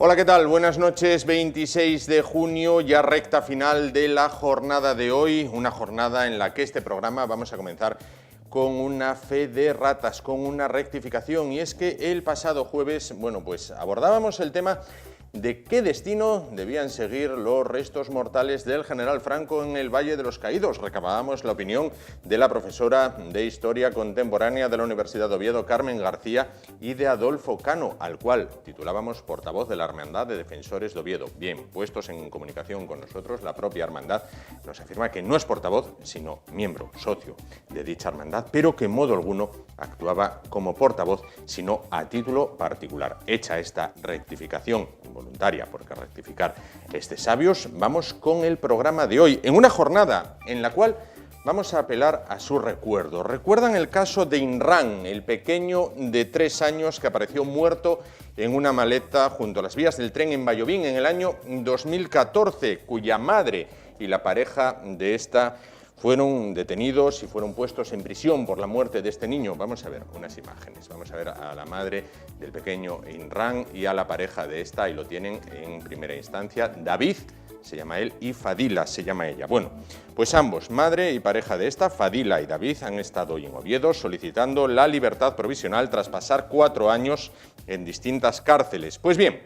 Hola, ¿qué tal? Buenas noches, 26 de junio, ya recta final de la jornada de hoy, una jornada en la que este programa vamos a comenzar con una fe de ratas, con una rectificación, y es que el pasado jueves, pues abordábamos el tema de qué destino debían seguir los restos mortales del general Franco en el Valle de los Caídos. Recabábamos la opinión de la profesora de Historia Contemporánea de la Universidad de Oviedo, Carmen García, y de Adolfo Cano, al cual titulábamos portavoz de la Hermandad de Defensores de Oviedo. Bien, puestos en comunicación con nosotros, la propia hermandad nos afirma que no es portavoz, sino miembro, socio de dicha hermandad, pero que en modo alguno actuaba como portavoz, sino a título particular. Hecha esta rectificación voluntaria, porque rectificar es de sabios, vamos con el programa de hoy, en una jornada en la cual vamos a apelar a su recuerdo. ¿Recuerdan el caso de Inrán, el pequeño de 3 años que apareció muerto en una maleta junto a las vías del tren en Vallovín en el año 2014, cuya madre y la pareja de esta fueron detenidos y fueron puestos en prisión por la muerte de este niño? Vamos a ver unas imágenes, vamos a ver a la madre del pequeño Inrán y a la pareja de esta, ahí lo tienen en primera instancia, David se llama él y Fadila se llama ella. Bueno, pues ambos, madre y pareja de esta, Fadila y David, han estado hoy en Oviedo solicitando la libertad provisional tras pasar 4 años en distintas cárceles. Pues bien,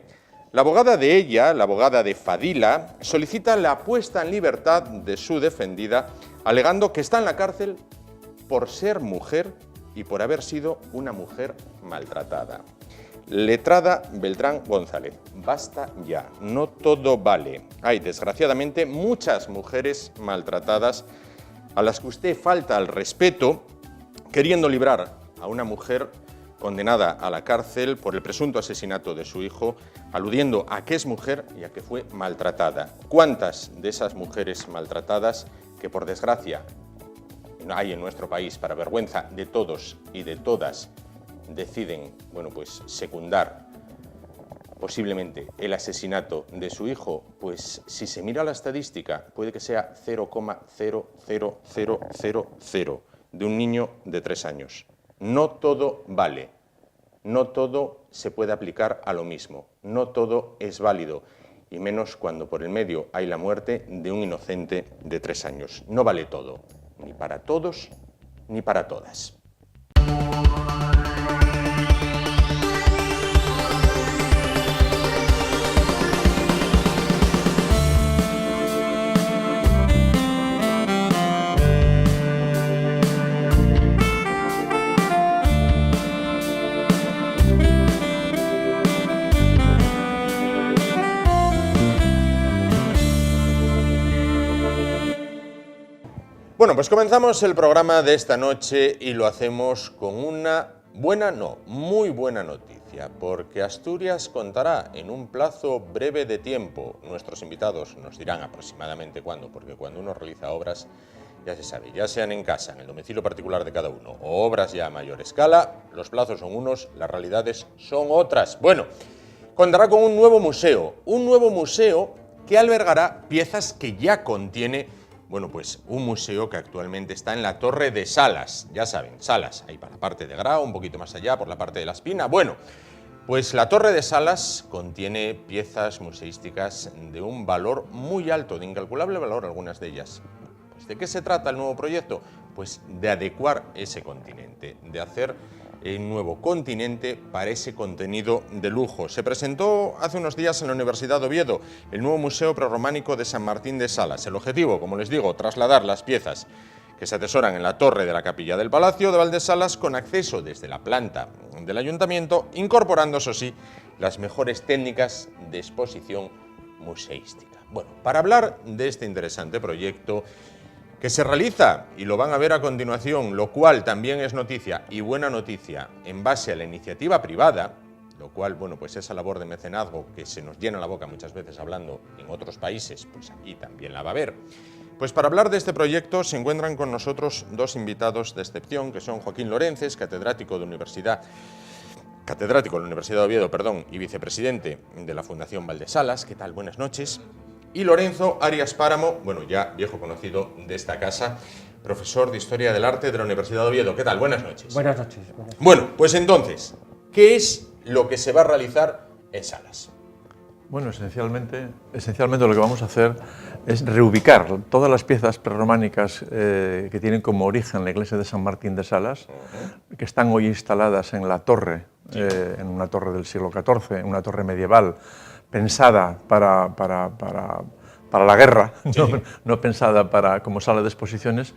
la abogada de ella, la abogada de Fadila, solicita la puesta en libertad de su defendida, alegando que está en la cárcel por ser mujer y por haber sido una mujer maltratada. Letrada Beltrán González, basta ya, no todo vale. Hay, desgraciadamente, muchas mujeres maltratadas a las que usted falta al respeto, queriendo librar a una mujer condenada a la cárcel por el presunto asesinato de su hijo, aludiendo a que es mujer y a que fue maltratada. ¿Cuántas de esas mujeres maltratadas, que por desgracia hay en nuestro país, para vergüenza de todos y de todas, deciden, pues secundar posiblemente el asesinato de su hijo? Pues si se mira la estadística, puede que sea 0,00000 de un niño de 3 años. No todo vale, no todo se puede aplicar a lo mismo, no todo es válido, y menos cuando por el medio hay la muerte de un inocente de 3 años. No vale todo, ni para todos, ni para todas. Pues comenzamos el programa de esta noche y lo hacemos con una muy buena noticia, porque Asturias contará en un plazo breve de tiempo. Nuestros invitados nos dirán aproximadamente cuándo, porque cuando uno realiza obras, ya se sabe, ya sean en casa, en el domicilio particular de cada uno, o obras ya a mayor escala, los plazos son unos, las realidades son otras. Contará con un nuevo museo que albergará piezas que ya contiene un museo que actualmente está en la Torre de Salas. Ya saben, Salas, ahí para la parte de Grao, un poquito más allá, por la parte de La Espina. Pues la Torre de Salas contiene piezas museísticas de un valor muy alto, de incalculable valor algunas de ellas. Pues ¿de qué se trata el nuevo proyecto? Pues de adecuar ese continente, de hacer un nuevo continente para ese contenido de lujo. Se presentó hace unos días en la Universidad de Oviedo el nuevo Museo Prerrománico de San Martín de Salas. El objetivo, como les digo, trasladar las piezas que se atesoran en la torre de la capilla del Palacio de Valdesalas con acceso desde la planta del Ayuntamiento, incorporando, eso sí, las mejores técnicas de exposición museística. Para hablar de este interesante proyecto que se realiza, y lo van a ver a continuación, lo cual también es noticia y buena noticia, en base a la iniciativa privada, lo cual, pues esa labor de mecenazgo que se nos llena la boca muchas veces hablando en otros países, pues aquí también la va a haber. Pues para hablar de este proyecto se encuentran con nosotros 2 invitados de excepción, que son Joaquín Lorences, catedrático de la Universidad de Oviedo, y vicepresidente de la Fundación Valdesalas. ¿Qué tal? Buenas noches. Y Lorenzo Arias Páramo, ya viejo conocido de esta casa, profesor de Historia del Arte de la Universidad de Oviedo. ¿Qué tal? Buenas noches. Buenas noches. Pues entonces, ¿qué es lo que se va a realizar en Salas? Bueno, esencialmente lo que vamos a hacer es reubicar todas las piezas prerrománicas que tienen como origen la iglesia de San Martín de Salas, que están hoy instaladas en la torre, en una torre del siglo XIV, una torre medieval, pensada para la guerra, no pensada como sala de exposiciones.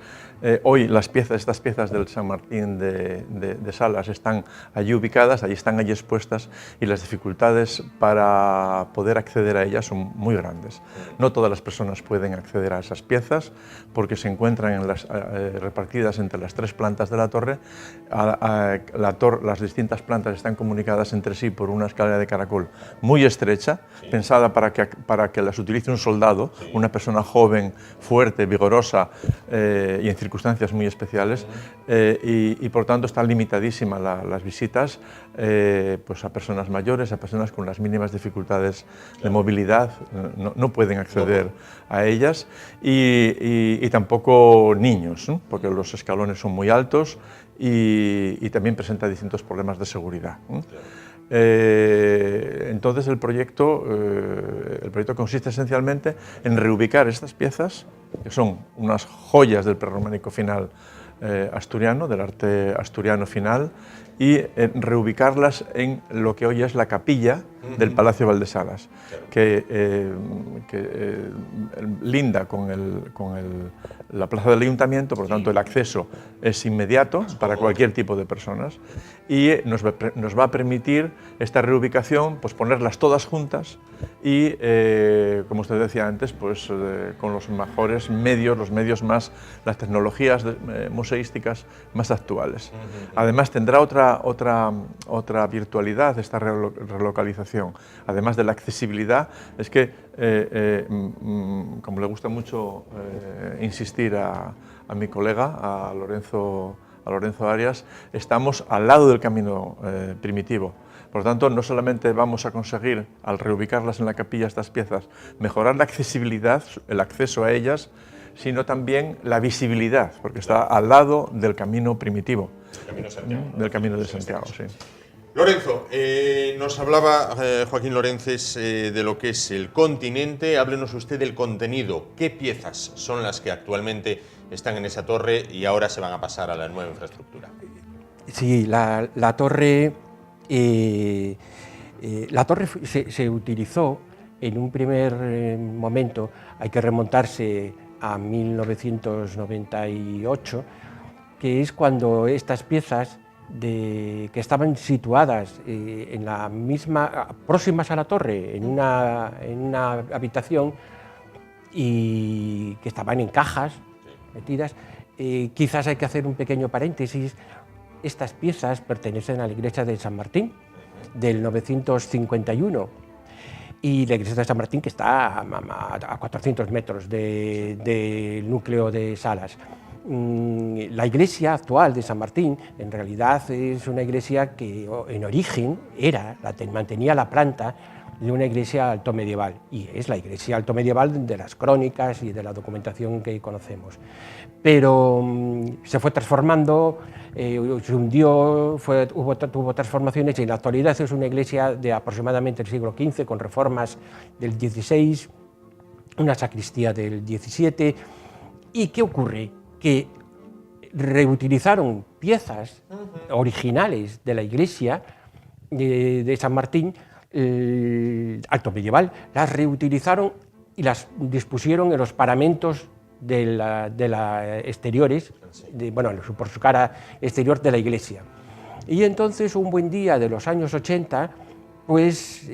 Hoy estas piezas del San Martín de Salas están allí ubicadas, están allí expuestas, y las dificultades para poder acceder a ellas son muy grandes. No todas las personas pueden acceder a esas piezas porque se encuentran repartidas entre las 3 plantas de la torre. Las distintas plantas están comunicadas entre sí por una escalera de caracol muy estrecha, pensada para que las utilice un soldado, una persona joven, fuerte, vigorosa y en circunstancias muy especiales, y por tanto están limitadísimas las visitas pues a personas mayores, a personas con las mínimas dificultades de movilidad, no pueden acceder a ellas, y tampoco niños, ¿no? Porque los escalones son muy altos y también presenta distintos problemas de seguridad, ¿no? Entonces el proyecto consiste esencialmente en reubicar estas piezas, que son unas joyas del prerrománico final asturiano, del arte asturiano final, y reubicarlas en lo que hoy es la capilla del Palacio Valdesalas, que linda con la plaza del Ayuntamiento, por lo tanto el acceso es inmediato para cualquier tipo de personas, y nos va a permitir esta reubicación, pues ponerlas todas juntas y, como usted decía antes, pues con los mejores medios, las tecnologías museísticas más actuales. Además tendrá otra virtualidad esta relocalización, además de la accesibilidad. Es que, como le gusta mucho insistir a mi colega, a Lorenzo Arias, estamos al lado del camino primitivo. Por lo tanto, no solamente vamos a conseguir, al reubicarlas en la capilla estas piezas, mejorar la accesibilidad, el acceso a ellas, sino también la visibilidad, porque está al lado del camino primitivo. Del Camino de Santiago, sí. Lorenzo, nos hablaba Joaquín Lorences de lo que es el continente. Háblenos usted del contenido. ¿Qué piezas son las que actualmente están en esa torre y ahora se van a pasar a la nueva infraestructura? Sí, la torre se utilizó en un primer momento, hay que remontarse a 1998, que es cuando estas piezas que estaban situadas próximas a la torre, en una habitación, y que estaban en cajas metidas. Quizás hay que hacer un pequeño paréntesis. Estas piezas pertenecen a la iglesia de San Martín, del 951, y la iglesia de San Martín, que está a 400 metros del núcleo de Salas. La iglesia actual de San Martín en realidad es una iglesia que en origen mantenía la planta de una iglesia altomedieval, y es la iglesia altomedieval de las crónicas y de la documentación que conocemos. Pero se fue transformando, se hundió, tuvo transformaciones, y en la actualidad es una iglesia de aproximadamente el siglo XV, con reformas del XVI, una sacristía del XVII. ¿Y qué ocurre? Que reutilizaron piezas originales de la iglesia de San Martín, altomedieval, las reutilizaron y las dispusieron en los paramentos de la exteriores, por su cara exterior de la iglesia. Y entonces, un buen día de los años 80, pues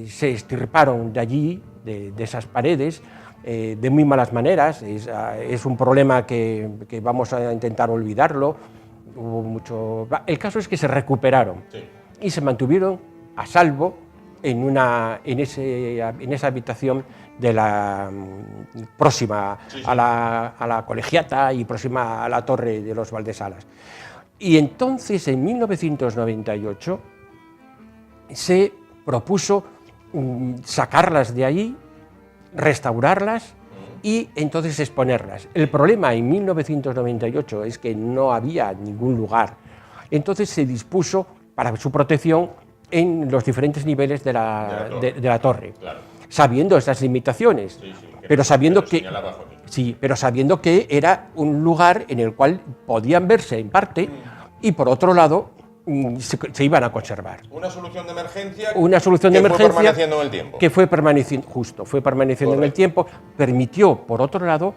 se extirparon de allí, de esas paredes, de muy malas maneras. Es un problema que vamos a intentar olvidarlo. El caso es que se recuperaron, sí, y se mantuvieron a salvo en esa habitación de próxima, sí, a la colegiata y próxima a la torre de los Valdesalas. Y entonces, en 1998, se propuso sacarlas de allí, restaurarlas y entonces exponerlas. El problema en 1998 es que no había ningún lugar. Entonces se dispuso para su protección en los diferentes niveles de la torre. Claro. sabiendo esas limitaciones, pero sabiendo que... Sí, pero sabiendo que era un lugar en el cual podían verse en parte y por otro lado se iban a conservar. Una solución de emergencia. Una solución de emergencia fue permaneciendo en el tiempo. Que fue permaneciendo, justo, fue permaneciendo en el tiempo, permitió, por otro lado,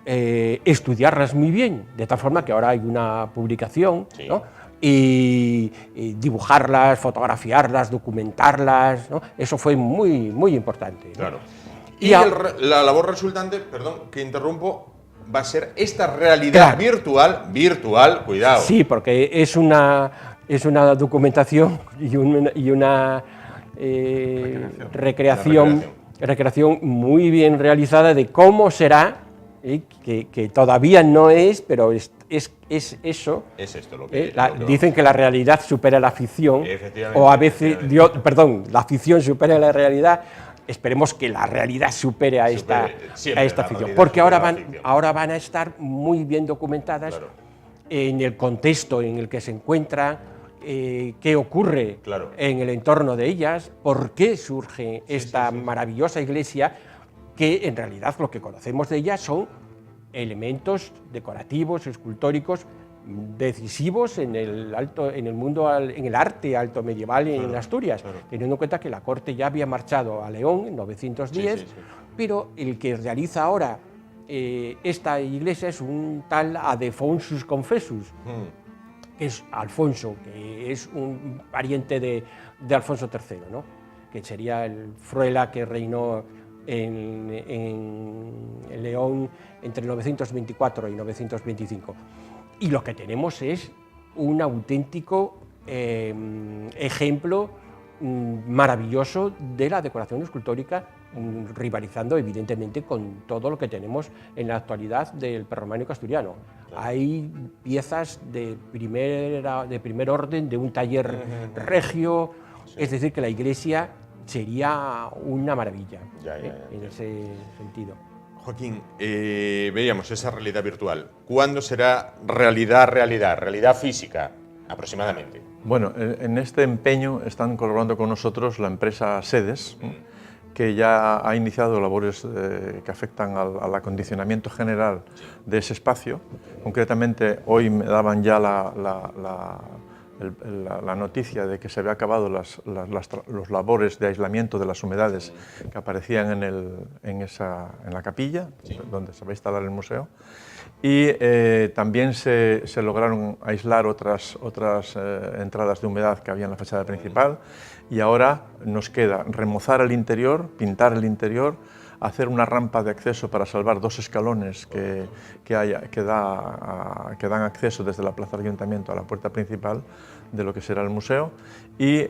estudiarlas muy bien, de tal forma que ahora hay una publicación, ¿no? Y dibujarlas, fotografiarlas, documentarlas, ¿no? Eso fue muy, muy importante, ¿no? Claro. Y la labor resultante, perdón, que interrumpo, va a ser esta realidad virtual, cuidado. Sí, porque es una documentación y una recreación muy bien realizada de cómo será, que todavía no es, pero es eso. Es esto lo que... dicen que la realidad supera la ficción, o a veces, la ficción supera la realidad. Esperemos que la realidad supere a esta ficción, porque ahora van a estar muy bien documentadas en el contexto en el que se encuentran, qué ocurre en el entorno de ellas, por qué surge esta maravillosa iglesia, que en realidad lo que conocemos de ella son elementos decorativos, escultóricos, decisivos en el arte alto medieval en Asturias, teniendo en cuenta que la corte ya había marchado a León en 910, pero el que realiza ahora esta iglesia es un tal Adefonsus Confessus, que es Alfonso, que es un pariente de Alfonso III, ¿no? Que sería el Fruela que reinó en León entre 924 y 925. Y lo que tenemos es un auténtico ejemplo maravilloso de la decoración escultórica, rivalizando evidentemente con todo lo que tenemos en la actualidad del prerrománico asturiano. Hay piezas de primer orden, de un taller regio, es decir, que la iglesia sería una maravilla en ese sentido. Joaquín, veíamos esa realidad virtual. ¿Cuándo será realidad física, aproximadamente? Bueno, en este empeño están colaborando con nosotros la empresa Sedes, que ya ha iniciado labores que afectan al acondicionamiento general de ese espacio. Concretamente, hoy me daban ya la noticia de que se había acabado los labores de aislamiento de las humedades que aparecían en la capilla, donde se va a instalar el museo, y también se lograron aislar otras entradas de humedad que había en la fachada principal, y ahora nos queda remozar el interior, pintar el interior, hacer una rampa de acceso para salvar dos escalones que dan acceso desde la plaza del Ayuntamiento a la puerta principal de lo que será el museo, y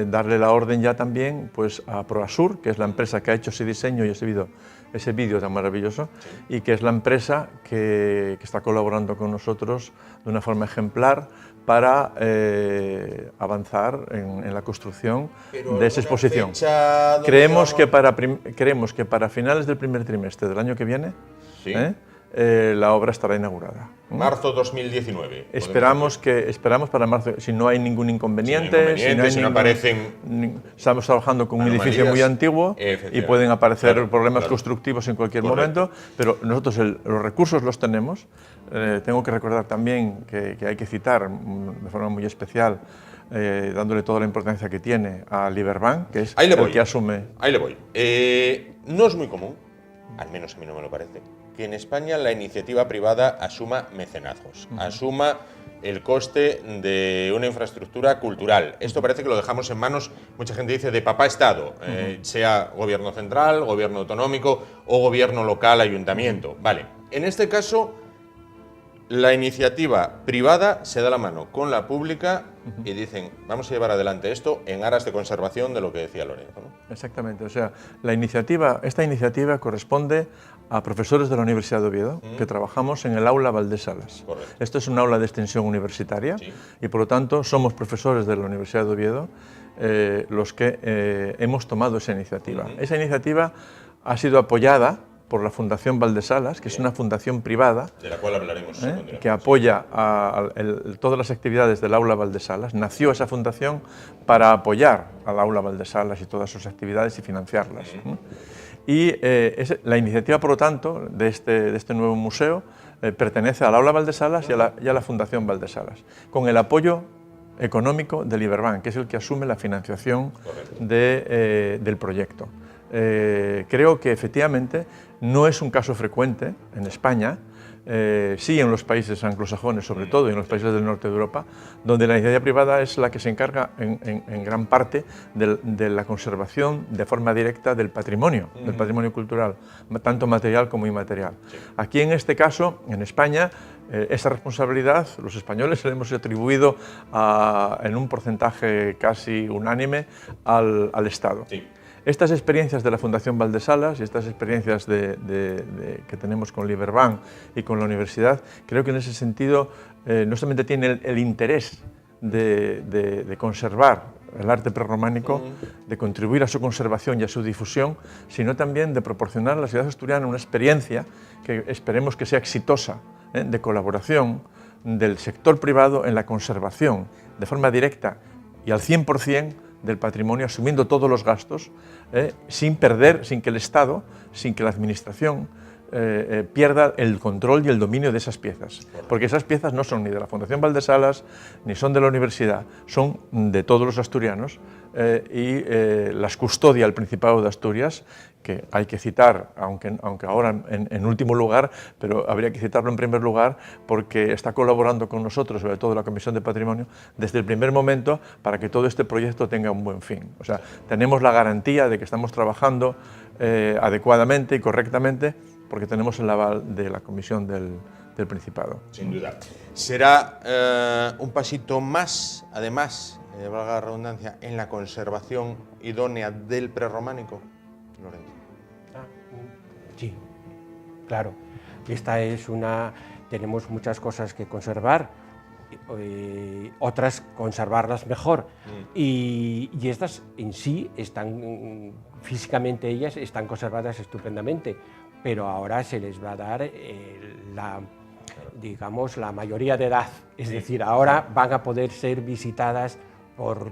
darle la orden ya también pues, a Proasur, que es la empresa que ha hecho ese diseño y ese vídeo tan maravilloso, y que es la empresa que está colaborando con nosotros de una forma ejemplar para avanzar en la construcción de esa exposición. Creemos que para finales del primer trimestre del año que viene la obra estará inaugurada. Marzo 2019. Esperamos para marzo, si no hay ningún inconveniente, si no aparecen... Estamos trabajando con un edificio muy antiguo y pueden aparecer problemas constructivos en cualquier momento, pero nosotros los recursos los tenemos. Tengo que recordar también que hay que citar de forma muy especial, dándole toda la importancia que tiene a Liberbank, que es el que asume... Ahí le voy. No es muy común, al menos a mí no me lo parece, que en España la iniciativa privada asuma mecenazgos, asuma el coste de una infraestructura cultural. Esto parece que lo dejamos en manos, mucha gente dice, de papá Estado, sea gobierno central, gobierno autonómico o gobierno local, ayuntamiento. Vale, en este caso, la iniciativa privada se da la mano con la pública y dicen, vamos a llevar adelante esto en aras de conservación de lo que decía Lorenzo, ¿no? Exactamente, o sea, esta iniciativa corresponde a profesores de la Universidad de Oviedo, que trabajamos en el aula Valdés Salas. Correcto. Esto es un aula de extensión universitaria y por lo tanto somos profesores de la Universidad de Oviedo los que hemos tomado esa iniciativa. Esa iniciativa ha sido apoyada por la Fundación Valdesalas, que es una fundación privada de la cual hablaremos a continuación, que apoya todas las actividades del Aula Valdesalas. Nació esa fundación para apoyar al Aula Valdesalas y todas sus actividades y financiarlas. Y la iniciativa, por lo tanto, de este nuevo museo pertenece al Aula Valdesalas y a la Fundación Valdesalas, con el apoyo económico del Iberbank, que es el que asume la financiación del proyecto. Creo que efectivamente no es un caso frecuente en España, sí en los países anglosajones sobre todo y en los países del norte de Europa, donde la iniciativa privada es la que se encarga en gran parte de la conservación de forma directa del patrimonio cultural, tanto material como inmaterial. Aquí en este caso, en España, esa responsabilidad los españoles la hemos atribuido en un porcentaje casi unánime al Estado. Sí. Estas experiencias de la Fundación Valdesalas y estas experiencias que tenemos con el Iberbank y con la universidad, creo que en ese sentido no solamente tiene el interés de conservar el arte prerrománico, de contribuir a su conservación y a su difusión, sino también de proporcionar a la ciudad asturiana una experiencia que esperemos que sea exitosa, de colaboración del sector privado en la conservación de forma directa y al 100% del patrimonio, asumiendo todos los gastos, sin que el Estado, sin que la Administración pierda el control y el dominio de esas piezas. Porque esas piezas no son ni de la Fundación Valdesalas, ni son de la universidad, son de todos los asturianos y las custodia el Principado de Asturias, que hay que citar, aunque ahora en último lugar, pero habría que citarlo en primer lugar porque está colaborando con nosotros, sobre todo la Comisión de Patrimonio, desde el primer momento para que todo este proyecto tenga un buen fin. O sea, tenemos la garantía de que estamos trabajando adecuadamente y correctamente porque tenemos el aval de la Comisión del Principado. Sin duda. Será un pasito más, además, valga la redundancia, en la conservación idónea del prerrománico, Lorenzo. Sí, claro. Tenemos muchas cosas que conservar, otras conservarlas mejor. Y estas en sí están, físicamente ellas están conservadas estupendamente, pero ahora se les va a dar digamos, la mayoría de edad. Es decir, ahora van a poder ser visitadas por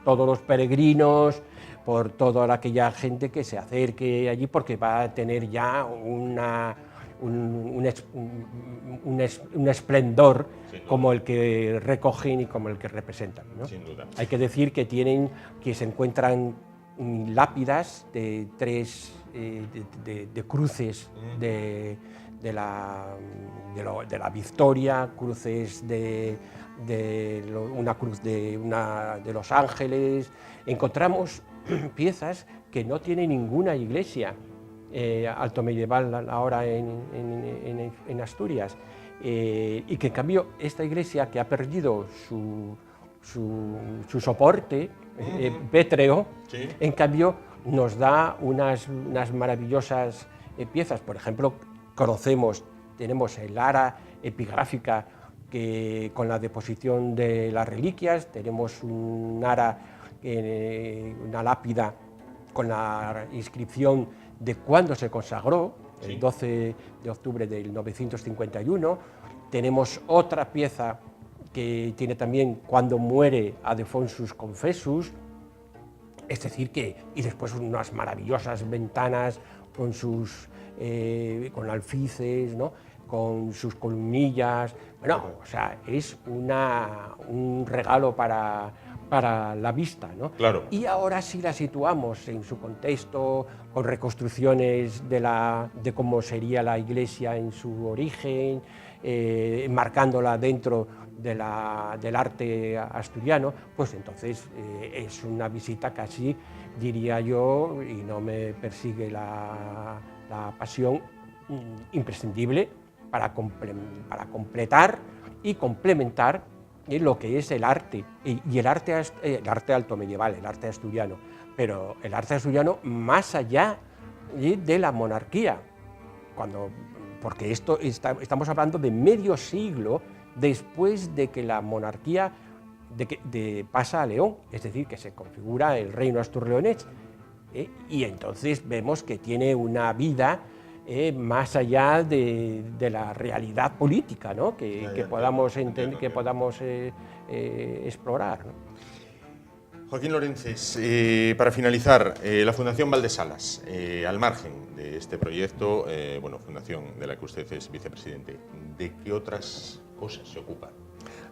todos los peregrinos, por toda aquella gente que se acerque allí, porque va a tener ya un esplendor como el que recogen y como el que representan, ¿no? Sin duda. Hay que decir que se encuentran lápidas de cruces de la Victoria, cruces una cruz de los Ángeles. Encontramos piezas que no tiene ninguna iglesia altomedieval ahora en Asturias, y que en cambio esta iglesia, que ha perdido su soporte pétreo, ¿sí?, en cambio nos da unas maravillosas piezas. Por ejemplo, tenemos el ara epigráfica con la deposición de las reliquias, tenemos un ara, una lápida con la inscripción de cuándo se consagró, el 12 de octubre del 951. Tenemos otra pieza que tiene también cuando muere Adefonsus Confessus, es decir y después unas maravillosas ventanas con alfices, ¿no?, con sus columnillas. Bueno, o sea, es un regalo para la vista, ¿no? Claro. Y ahora sí la situamos en su contexto, con reconstrucciones de cómo sería la iglesia en su origen, marcándola dentro del arte asturiano, pues entonces es una visita casi, diría yo, y no me persigue la pasión, imprescindible para completar y complementar lo que es el arte, y el arte altomedieval, el arte asturiano, pero el arte asturiano más allá de la monarquía, porque estamos hablando de medio siglo después de que la monarquía pasa a León, es decir, que se configura el reino astur-leonés, y entonces vemos que tiene una vida más allá de la realidad política, ¿no? que podamos entender, que podamos explorar, ¿no? Joaquín Lorences, para finalizar, la Fundación Valdesalas, al margen de este proyecto, bueno, fundación de la que usted es vicepresidente, ¿de qué otras cosas se ocupa?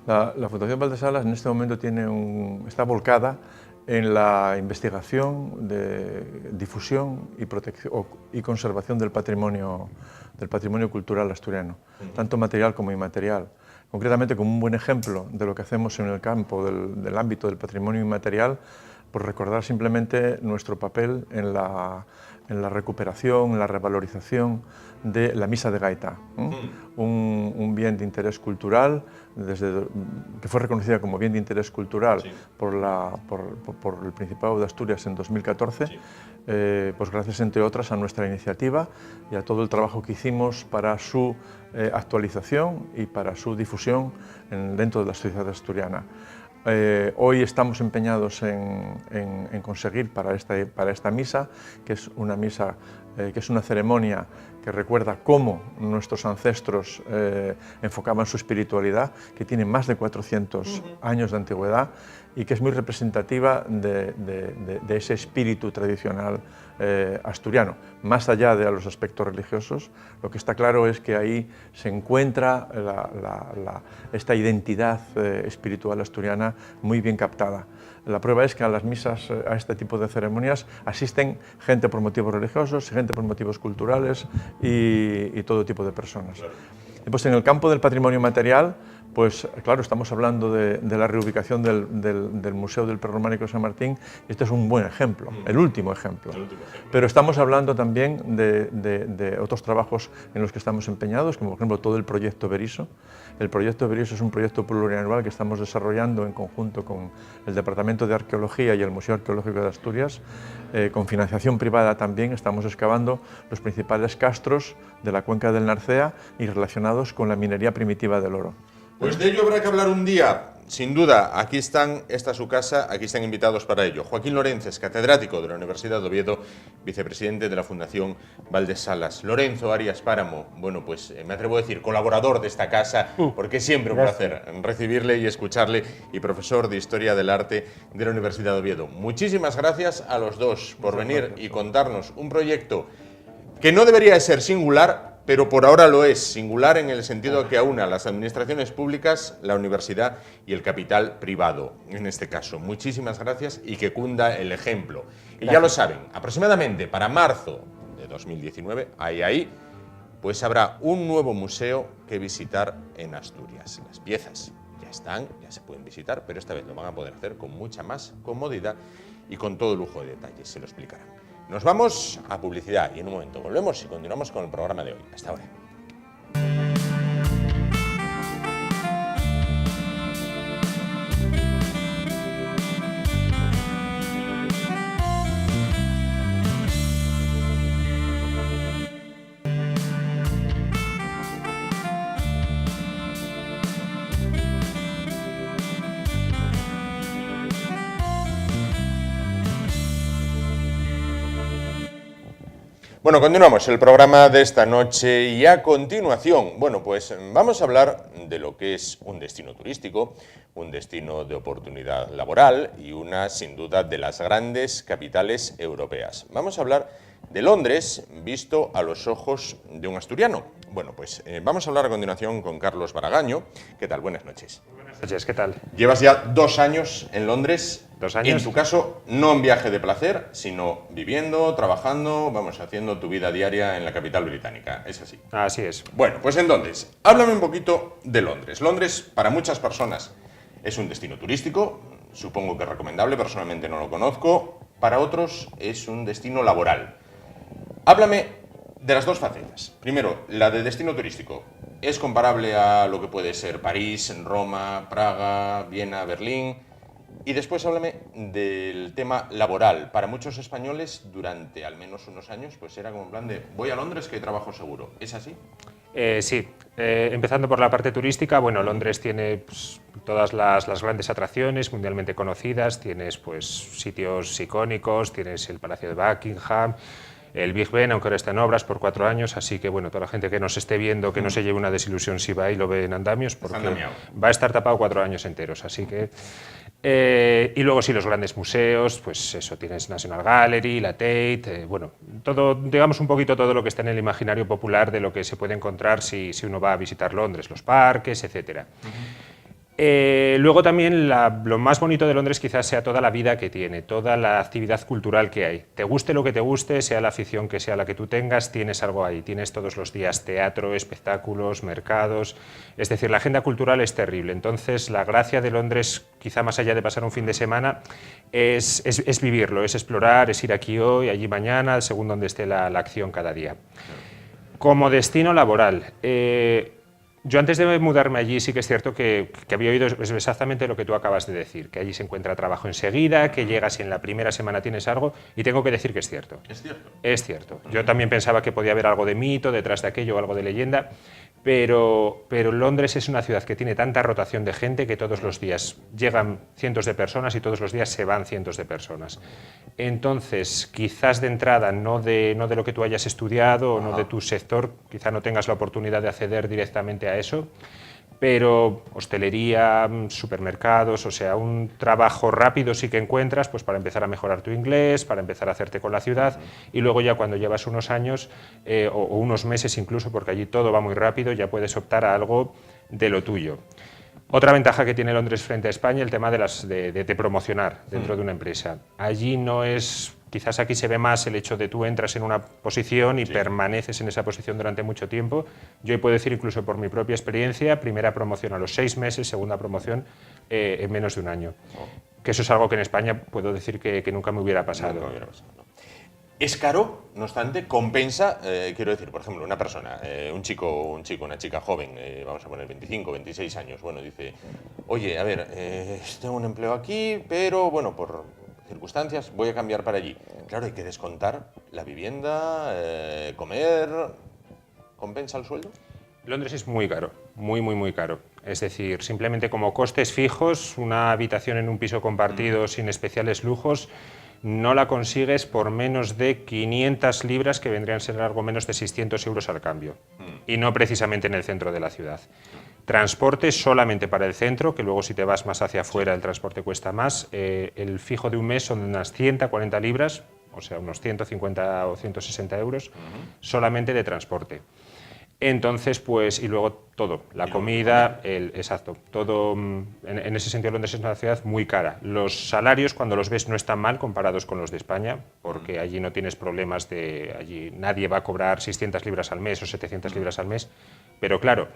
La Fundación Valdesalas en este momento está volcada en la investigación, de difusión y protección y conservación del patrimonio cultural asturiano, tanto material como inmaterial. Concretamente, como un buen ejemplo de lo que hacemos en el campo del ámbito del patrimonio inmaterial, por recordar simplemente nuestro papel en la recuperación, en la revalorización de la misa de gaita, un bien de interés cultural, que fue reconocida como bien de interés cultural por el Principado de Asturias en 2014, pues gracias, entre otras, a nuestra iniciativa y a todo el trabajo que hicimos para su actualización y para su difusión dentro de la sociedad asturiana. Hoy estamos empeñados en conseguir para esta misa, que es una misa, que es una ceremonia que recuerda cómo nuestros ancestros enfocaban su espiritualidad, que tiene más de 400 años de antigüedad y que es muy representativa de ese espíritu tradicional asturiano. Más allá de los aspectos religiosos, lo que está claro es que ahí se encuentra esta identidad espiritual asturiana muy bien captada. La prueba es que a las misas, a este tipo de ceremonias, asisten gente por motivos religiosos, gente por motivos culturales y todo tipo de personas. Y pues en el campo del patrimonio material, pues claro, estamos hablando de la reubicación del Museo del Prerrománico de San Martín, y este es un buen ejemplo, el último ejemplo. Pero estamos hablando también de otros trabajos en los que estamos empeñados, como por ejemplo todo el proyecto Berisso. El proyecto Berisso es un proyecto plurianual que estamos desarrollando en conjunto con el Departamento de Arqueología y el Museo Arqueológico de Asturias. Con financiación privada también estamos excavando los principales castros de la cuenca del Narcea y relacionados con la minería primitiva del oro. Pues de ello habrá que hablar un día, sin duda. Aquí están, esta es su casa, aquí están invitados para ello. Joaquín Lorences, catedrático de la Universidad de Oviedo, vicepresidente de la Fundación Valdesalas. Lorenzo Arias Páramo, bueno, pues me atrevo a decir, colaborador de esta casa, porque es siempre un placer recibirle y escucharle, y profesor de Historia del Arte de la Universidad de Oviedo. Muchísimas gracias a los dos por venir y contarnos un proyecto que no debería de ser singular, pero por ahora lo es, singular en el sentido que aúna las administraciones públicas, la universidad y el capital privado, en este caso. Muchísimas gracias y que cunda el ejemplo. Y ya lo saben, aproximadamente para marzo de 2019, ahí, pues habrá un nuevo museo que visitar en Asturias. Las piezas ya están, ya se pueden visitar, pero esta vez lo van a poder hacer con mucha más comodidad y con todo lujo de detalles, se lo explicarán. Nos vamos a publicidad y en un momento volvemos y continuamos con el programa de hoy. Hasta ahora. Bueno, continuamos el programa de esta noche y a continuación, bueno, pues vamos a hablar de lo que es un destino turístico, un destino de oportunidad laboral y una, sin duda, de las grandes capitales europeas. Vamos a hablar de Londres visto a los ojos de un asturiano. Bueno, pues vamos a hablar a continuación con Carlos Baragaño. ¿Qué tal? Buenas noches. Buenas noches, ¿qué tal? Llevas ya 2 años en Londres. 2 años. En tu caso, no en viaje de placer, sino viviendo, trabajando, vamos, haciendo tu vida diaria en la capital británica. ¿Es así? Así es. Bueno, pues entonces, háblame un poquito de Londres. Londres, para muchas personas, es un destino turístico, supongo que recomendable, personalmente no lo conozco. Para otros, es un destino laboral. Háblame de las dos facetas. Primero, la de destino turístico. ¿Es comparable a lo que puede ser París, Roma, Praga, Viena, Berlín? Y después háblame del tema laboral. Para muchos españoles, durante al menos unos años, pues era como en plan de voy a Londres que hay trabajo seguro. ¿Es así? Sí. Empezando por la parte turística, bueno, Londres tiene pues, todas las grandes atracciones mundialmente conocidas. Tienes pues sitios icónicos, tienes el Palacio de Buckingham, el Big Ben, aunque ahora está en obras por 4 años, así que bueno, toda la gente que nos esté viendo, que no se lleve una desilusión si va y lo ve en andamios, porque va a estar tapado 4 años enteros, así que... y luego sí, los grandes museos, pues eso, tienes National Gallery, la Tate, bueno, todo, digamos un poquito todo lo que está en el imaginario popular de lo que se puede encontrar si uno va a visitar Londres, los parques, etcétera. Luego también lo más bonito de Londres quizás sea toda la vida que tiene, toda la actividad cultural que hay. Te guste lo que te guste, sea la afición que sea la que tú tengas, tienes algo ahí. Tienes todos los días teatro, espectáculos, mercados. Es decir, la agenda cultural es terrible. Entonces, la gracia de Londres, quizá más allá de pasar un fin de semana, es vivirlo, es explorar, es ir aquí hoy, allí mañana, según donde esté la acción cada día. Como destino laboral, yo antes de mudarme allí sí que es cierto que había oído exactamente lo que tú acabas de decir, que allí se encuentra trabajo enseguida, que llegas y en la primera semana tienes algo, y tengo que decir que es cierto. ¿Es cierto? Es cierto. Yo también pensaba que podía haber algo de mito detrás de aquello o algo de leyenda, pero Londres es una ciudad que tiene tanta rotación de gente que todos los días llegan cientos de personas y todos los días se van cientos de personas. Entonces, quizás de entrada, no de lo que tú hayas estudiado o no de tu sector, quizá no tengas la oportunidad de acceder directamente a eso, pero hostelería, supermercados, o sea, un trabajo rápido sí que encuentras, pues para empezar a mejorar tu inglés, para empezar a hacerte con la ciudad, y luego ya cuando llevas unos años o unos meses incluso, porque allí todo va muy rápido, ya puedes optar a algo de lo tuyo. Otra ventaja que tiene Londres frente a España, el tema de promocionar dentro de una empresa. Allí no es... Quizás aquí se ve más el hecho de tú entras en una posición y permaneces en esa posición durante mucho tiempo. Yo puedo decir, incluso por mi propia experiencia, primera promoción a los 6 meses, segunda promoción en menos de un año. Que eso es algo que en España puedo decir que nunca me hubiera pasado. Nunca me hubiera pasado, no. ¿Es caro? No obstante, compensa, quiero decir, por ejemplo, una persona, un chico, una chica joven, vamos a poner 25, 26 años, bueno, dice, oye, a ver, tengo un empleo aquí, pero bueno, por circunstancias voy a cambiar para allí. Claro, hay que descontar la vivienda, comer, ¿compensa el sueldo? Londres es muy caro, muy caro. Es decir, simplemente como costes fijos, una habitación en un piso compartido sin especiales lujos, no la consigues por menos de 500 libras, que vendrían a ser algo menos de 600 euros al cambio. Y no precisamente en el centro de la ciudad. Transporte solamente para el centro, que luego si te vas más hacia afuera el transporte cuesta más. El fijo de un mes son unas 140 libras, o sea, unos 150 o 160 euros, solamente de transporte. Entonces, pues, y luego todo, la comida, exacto, todo, en ese sentido Londres es una ciudad muy cara. Los salarios, cuando los ves, no están mal comparados con los de España, porque allí no tienes problemas allí nadie va a cobrar 600 libras al mes o 700 libras al mes, pero claro,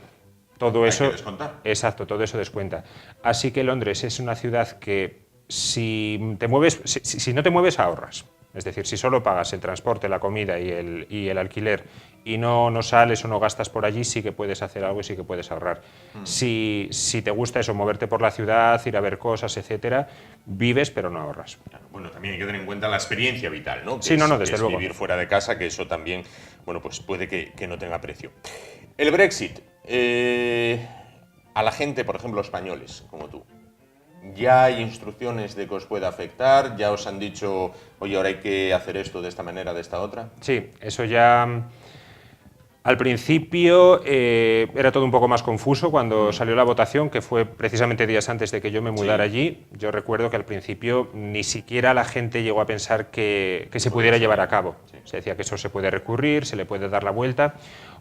todo eso... Hay que descontar. Exacto, todo eso descuenta. Así que Londres es una ciudad que si no te mueves, ahorras. Es decir, si solo pagas el transporte, la comida y el alquiler y no sales o no gastas por allí, sí que puedes hacer algo y sí que puedes ahorrar. Si te gusta eso, moverte por la ciudad, ir a ver cosas, etcétera, vives pero no ahorras. Claro, bueno, también hay que tener en cuenta la experiencia vital, ¿no? Sí, desde luego. Vivir fuera de casa, que eso también, bueno, pues puede que no tenga precio. El Brexit, a la gente, por ejemplo, españoles, como tú, ¿ya hay instrucciones de que os pueda afectar? ¿Ya os han dicho, oye, ahora hay que hacer esto de esta manera, de esta otra? Sí, eso ya... Al principio era todo un poco más confuso cuando salió la votación, que fue precisamente días antes de que yo me mudara allí. Yo recuerdo que al principio ni siquiera la gente llegó a pensar que se pudiera llevar a cabo. Se decía que eso se puede recurrir, se le puede dar la vuelta.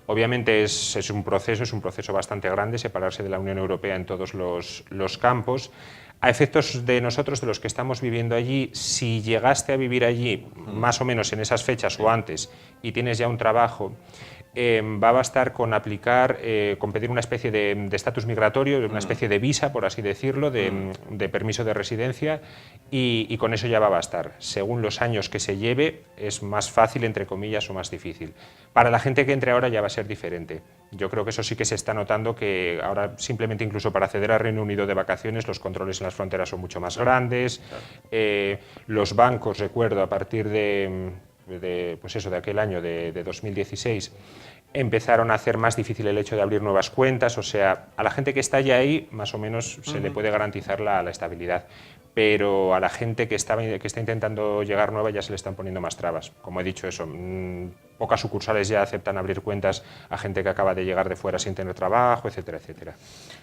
Obviamente es un proceso bastante grande, separarse de la Unión Europea en todos los campos. A efectos de nosotros, de los que estamos viviendo allí, si llegaste a vivir allí más o menos en esas fechas o antes y tienes ya un trabajo, va a bastar con pedir una especie de estatus migratorio, una especie de visa, por así decirlo, de permiso de residencia, y con eso ya va a bastar. Según los años que se lleve, es más fácil, entre comillas, o más difícil. Para la gente que entre ahora ya va a ser diferente. Yo creo que eso sí que se está notando, que ahora simplemente incluso para acceder al Reino Unido de vacaciones los controles en las fronteras son mucho más grandes. Los bancos, recuerdo, a partir de pues eso, de aquel año, de 2016, empezaron a hacer más difícil el hecho de abrir nuevas cuentas. O sea, a la gente que está ya ahí, más o menos se le puede garantizar la estabilidad. Pero a la gente que está intentando llegar nueva ya se le están poniendo más trabas. Como he dicho, eso, pocas sucursales ya aceptan abrir cuentas a gente que acaba de llegar de fuera sin tener trabajo, etcétera, etcétera.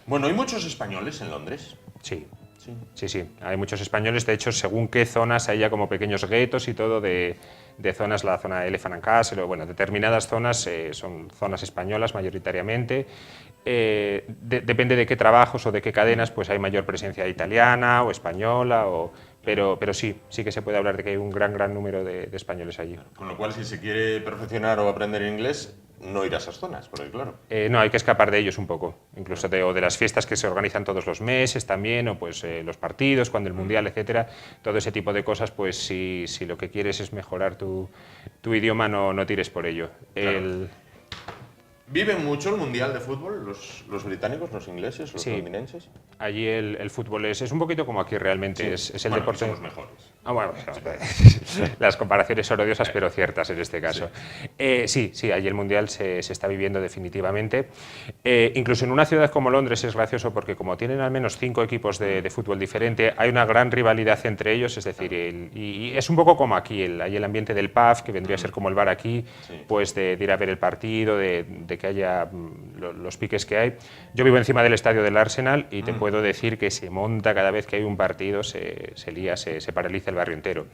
Bueno, ¿hay muchos españoles en Londres? Sí. Sí, hay muchos españoles. De hecho, según qué zonas, hay ya como pequeños guetos y todo de zonas, la zona de Elephant and Castle, bueno, determinadas zonas son zonas españolas mayoritariamente. Depende de qué trabajos o de qué cadenas, pues hay mayor presencia italiana o española, pero sí que se puede hablar de que hay un gran número de españoles allí. Con lo cual, si se quiere perfeccionar o aprender inglés, no ir a esas zonas, porque claro. No, hay que escapar de ellos un poco, incluso de las fiestas que se organizan todos los meses también, o pues los partidos, cuando el Mundial, etcétera, todo ese tipo de cosas, pues si lo que quieres es mejorar tu idioma, no tires por ello. Claro. ¿Viven mucho el Mundial de Fútbol los británicos, los ingleses, los londinenses? Allí el fútbol es un poquito como aquí realmente, sí. Es el deporte. Somos mejores. Bueno, las comparaciones son odiosas, pero ciertas en este caso. Sí, allí el Mundial se está viviendo definitivamente. Incluso en una ciudad como Londres es gracioso porque como tienen al menos 5 equipos de fútbol diferente, hay una gran rivalidad entre ellos, es decir, y es un poco como aquí, hay el ambiente del pub, que vendría a ser como el bar aquí, pues de ir a ver el partido, de que haya los piques que hay. Yo vivo encima del estadio del Arsenal y te puedo decir que se monta cada vez que hay un partido, se lía, se paraliza el barrio entero.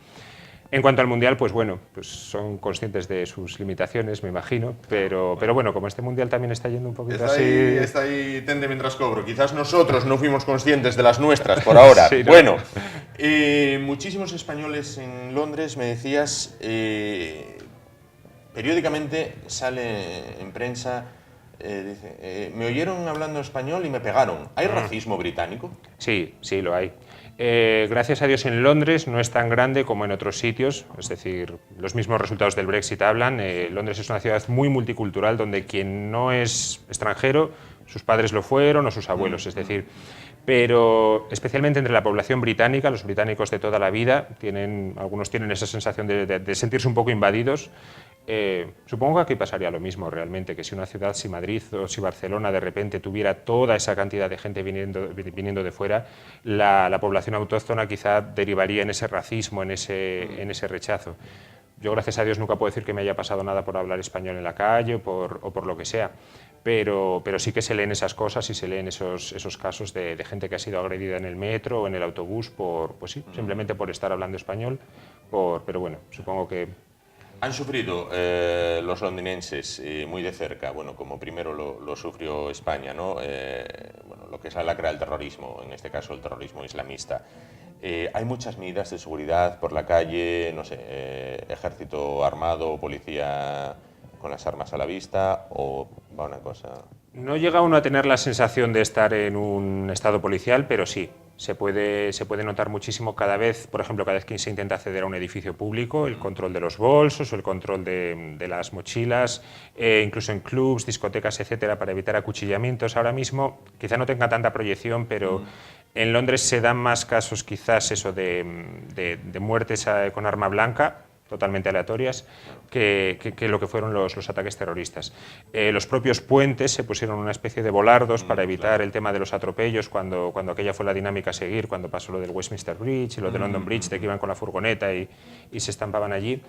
En cuanto al Mundial, pues bueno, pues son conscientes de sus limitaciones, me imagino, pero bueno, como este Mundial también está yendo un poquito así... Está ahí, tende mientras cobro. Quizás nosotros no fuimos conscientes de las nuestras por ahora. Sí, ¿no? Bueno, muchísimos españoles en Londres, me decías, periódicamente sale en prensa, dice, me oyeron hablando español y me pegaron. ¿Hay racismo británico? Sí, lo hay. Gracias a Dios en Londres no es tan grande como en otros sitios, es decir, los mismos resultados del Brexit hablan. Londres es una ciudad muy multicultural donde quien no es extranjero, sus padres lo fueron o sus abuelos, es decir, pero especialmente entre la población británica, los británicos de toda la vida, algunos tienen esa sensación de sentirse un poco invadidos. Supongo que aquí pasaría lo mismo realmente, que si una ciudad, si Madrid o si Barcelona de repente tuviera toda esa cantidad de gente viniendo de fuera, la población autóctona quizá derivaría en ese racismo, en ese rechazo. Yo, gracias a Dios, nunca puedo decir que me haya pasado nada por hablar español en la calle o por lo que sea, pero sí que se leen esas cosas y se leen esos casos de gente que ha sido agredida en el metro o en el autobús simplemente por estar hablando español, pero bueno, supongo que... Han sufrido los londinenses muy de cerca, bueno, como primero lo sufrió España, ¿no? Bueno, lo que es la lacra del terrorismo, en este caso el terrorismo islamista. Hay muchas medidas de seguridad por la calle, no sé, ejército armado, policía con las armas a la vista, o va una cosa... No llega uno a tener la sensación de estar en un estado policial, pero sí. Se puede notar muchísimo cada vez, por ejemplo, cada vez que se intenta acceder a un edificio público, el control de los bolsos o el control de las mochilas, incluso en clubs, discotecas, etcétera, para evitar acuchillamientos. Ahora mismo quizá no tenga tanta proyección, pero en Londres se dan más casos quizás eso de muertes con arma blanca, totalmente aleatorias, que lo que fueron los ataques terroristas. Los propios puentes se pusieron una especie de volardos para evitar el tema de los atropellos cuando aquella fue la dinámica a seguir, cuando pasó lo del Westminster Bridge y lo de London Bridge, de que iban con la furgoneta y se estampaban allí.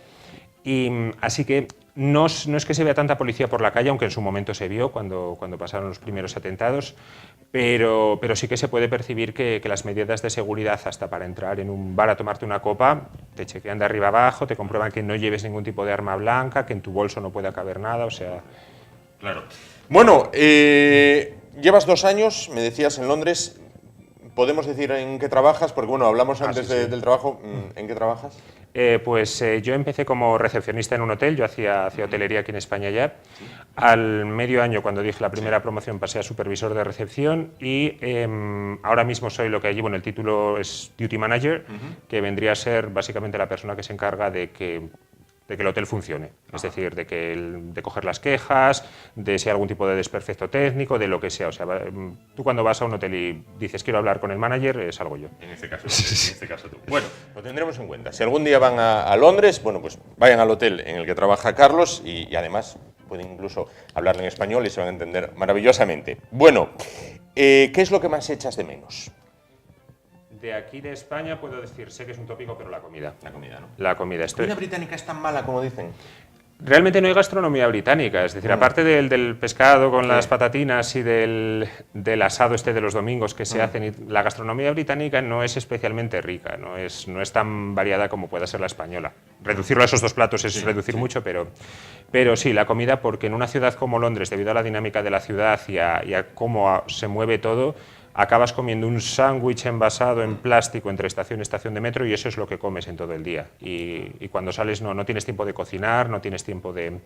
Y así que no es que se vea tanta policía por la calle, aunque en su momento se vio cuando pasaron los primeros atentados, pero sí que se puede percibir que las medidas de seguridad, hasta para entrar en un bar a tomarte una copa, te chequean de arriba abajo, te comprueban que no lleves ningún tipo de arma blanca, que en tu bolso no pueda caber nada, o sea... Claro. Bueno, llevas 2 años, me decías, en Londres. ¿Podemos decir en qué trabajas? Porque bueno, hablamos antes del trabajo. ¿En qué trabajas? Yo empecé como recepcionista en un hotel, yo hacía hotelería aquí en España ya. Al medio año, cuando dije la primera promoción, pasé a supervisor de recepción y ahora mismo soy lo que allí, bueno, el título es Duty Manager, que vendría a ser básicamente la persona que se encarga de que de que el hotel funcione. Es decir, de coger las quejas, de si hay algún tipo de desperfecto técnico, de lo que sea. O sea, tú cuando vas a un hotel y dices quiero hablar con el manager, salgo yo. En este caso tú. Bueno, lo tendremos en cuenta. Si algún día van a Londres, bueno, pues vayan al hotel en el que trabaja Carlos y además pueden incluso hablarle en español y se van a entender maravillosamente. Bueno, ¿qué es lo que más echas de menos? De aquí de España puedo decir, sé que es un tópico, pero la comida. La comida, ¿no? La comida. ¿La comida británica es tan mala como dicen? Realmente no hay gastronomía británica, es decir, aparte del pescado con las patatinas y del asado de los domingos que se hacen, la gastronomía británica no es especialmente rica, no es tan variada como pueda ser la española. Reducirlo a esos dos platos es reducir mucho, pero sí, la comida, porque en una ciudad como Londres, debido a la dinámica de la ciudad y a cómo se mueve todo, acabas comiendo un sándwich envasado en plástico entre estación y estación de metro y eso es lo que comes en todo el día. Y cuando sales no tienes tiempo de cocinar, no tienes tiempo de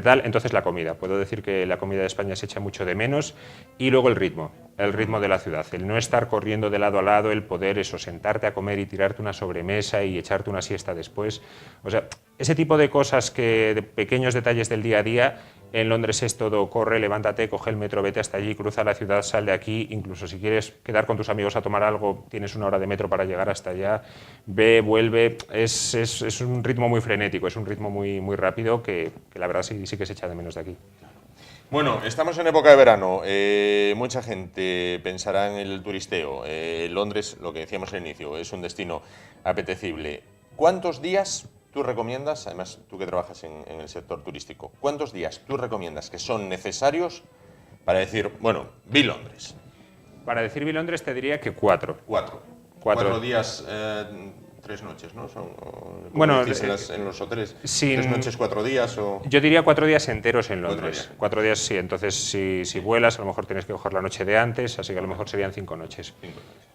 tal. Entonces la comida. Puedo decir que la comida de España se echa mucho de menos. Y luego el ritmo de la ciudad. El no estar corriendo de lado a lado, el poder sentarte a comer y tirarte una sobremesa y echarte una siesta después. O sea, ese tipo de cosas de pequeños detalles del día a día. En Londres es todo, corre, levántate, coge el metro, vete hasta allí, cruza la ciudad, sal de aquí, incluso si quieres quedar con tus amigos a tomar algo, tienes una hora de metro para llegar hasta allá, ve, vuelve, es un ritmo muy frenético, es un ritmo muy, muy rápido que la verdad sí que se echa de menos de aquí. Bueno, estamos en época de verano, mucha gente pensará en el turisteo, Londres, lo que decíamos al inicio, es un destino apetecible. ¿Cuántos días tú recomiendas, además tú que trabajas en el sector turístico, cuántos días tú recomiendas que son necesarios para decir, bueno, vi Londres? Para decir vi Londres te diría que 4. 4 días, 3 noches, ¿no? Bueno, en los hoteles, 3 noches, 4 días o... Yo diría 4 días enteros en Londres. 4 días, sí. Entonces, si vuelas, a lo mejor tienes que coger la noche de antes, así que a lo mejor serían 5 noches.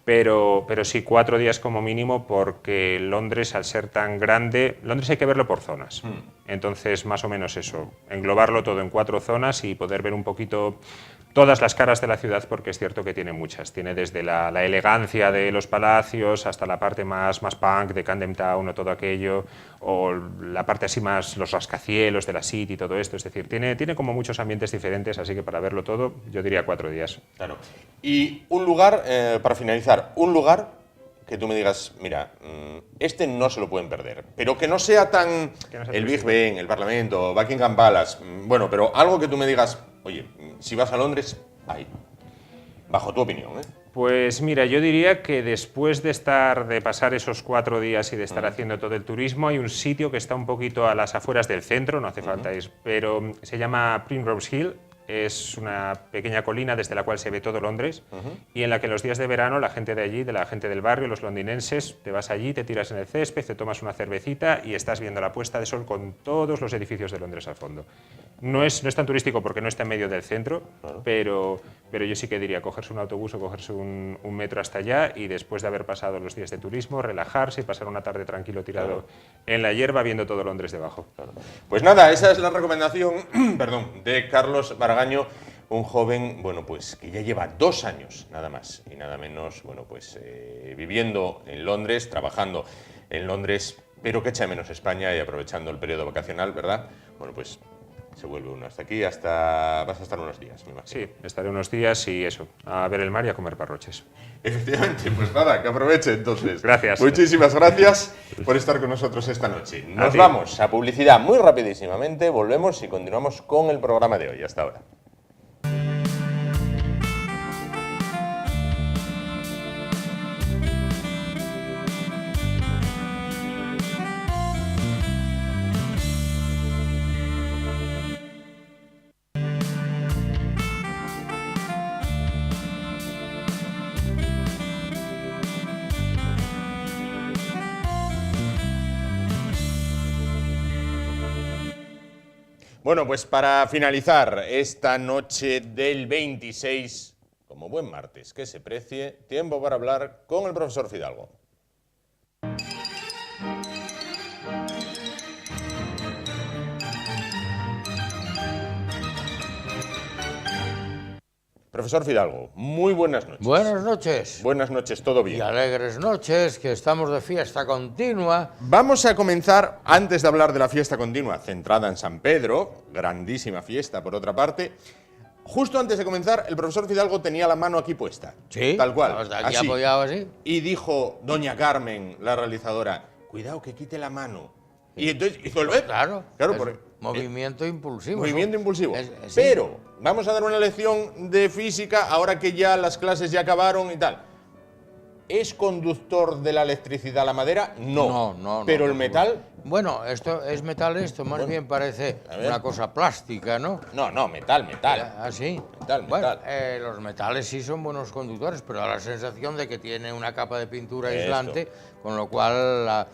Pero sí, 4 días como mínimo, porque Londres, al ser tan grande, Londres hay que verlo por zonas. Entonces, más o menos eso, englobarlo todo en 4 zonas y poder ver un poquito todas las caras de la ciudad, porque es cierto que tiene muchas. Tiene desde la elegancia de los palacios hasta la parte más punk de Camden Town o todo aquello, o la parte así más, los rascacielos de la City y todo esto. Es decir, tiene como muchos ambientes diferentes, así que para verlo todo, yo diría 4 días. Claro. Y un lugar, para finalizar, un lugar que tú me digas, mira, este no se lo pueden perder, pero que no sea tan el Big Ben, el Parlamento, Buckingham Palace, bueno, pero algo que tú me digas, oye, si vas a Londres, ahí, bajo tu opinión, ¿eh? Pues mira, yo diría que después de pasar esos 4 días y de estar haciendo todo el turismo, hay un sitio que está un poquito a las afueras del centro, no hace falta ir, pero se llama Primrose Hill. Es una pequeña colina desde la cual se ve todo Londres y en la que los días de verano la gente de allí, de la gente del barrio, los londinenses, te vas allí, te tiras en el césped, te tomas una cervecita y estás viendo la puesta de sol con todos los edificios de Londres al fondo. No es tan turístico porque no está en medio del centro, pero yo sí que diría cogerse un autobús o cogerse un metro hasta allá y después de haber pasado los días de turismo, relajarse y pasar una tarde tranquilo tirado en la hierba viendo todo Londres debajo. Pues nada, esa es la recomendación de Carlos Maragaño, un joven, bueno, pues que ya lleva 2 años, nada más y nada menos, bueno, pues viviendo en Londres, trabajando en Londres, pero que echa menos España y aprovechando el periodo vacacional, ¿verdad? Bueno, pues se vuelve uno hasta aquí, vas a estar unos días, me imagino. Sí, estaré unos días y eso, a ver el mar y a comer parroches. Efectivamente, pues nada, que aproveche entonces. Gracias. Muchísimas gracias por estar con nosotros esta noche. Nos vamos a publicidad muy rapidísimamente, volvemos y continuamos con el programa de hoy. Hasta ahora. Bueno, pues para finalizar esta noche del 26, como buen martes que se precie, tiempo para hablar con el profesor Fidalgo. Profesor Fidalgo, muy buenas noches. Buenas noches. Buenas noches, todo bien. Y alegres noches, que estamos de fiesta continua. Vamos a comenzar, antes de hablar de la fiesta continua, centrada en San Pedro, grandísima fiesta por otra parte. Justo antes de comenzar, el profesor Fidalgo tenía la mano aquí puesta. Sí, tal cual. aquí apoyado así. Y dijo doña Carmen, la realizadora, cuidado que quite la mano. Y entonces hizo el Claro, movimiento impulsivo. Movimiento impulsivo. Sí. Pero vamos a dar una lección de física ahora que ya las clases ya acabaron y tal. ¿Es conductor de la electricidad la madera? No. No. ¿Pero el metal? Bueno, esto es metal, más bien parece una cosa plástica, ¿no? No, metal. ¿Ah, sí? Metal. Bueno, los metales sí son buenos conductores, pero da la sensación de que tiene una capa de pintura aislante, con lo cual...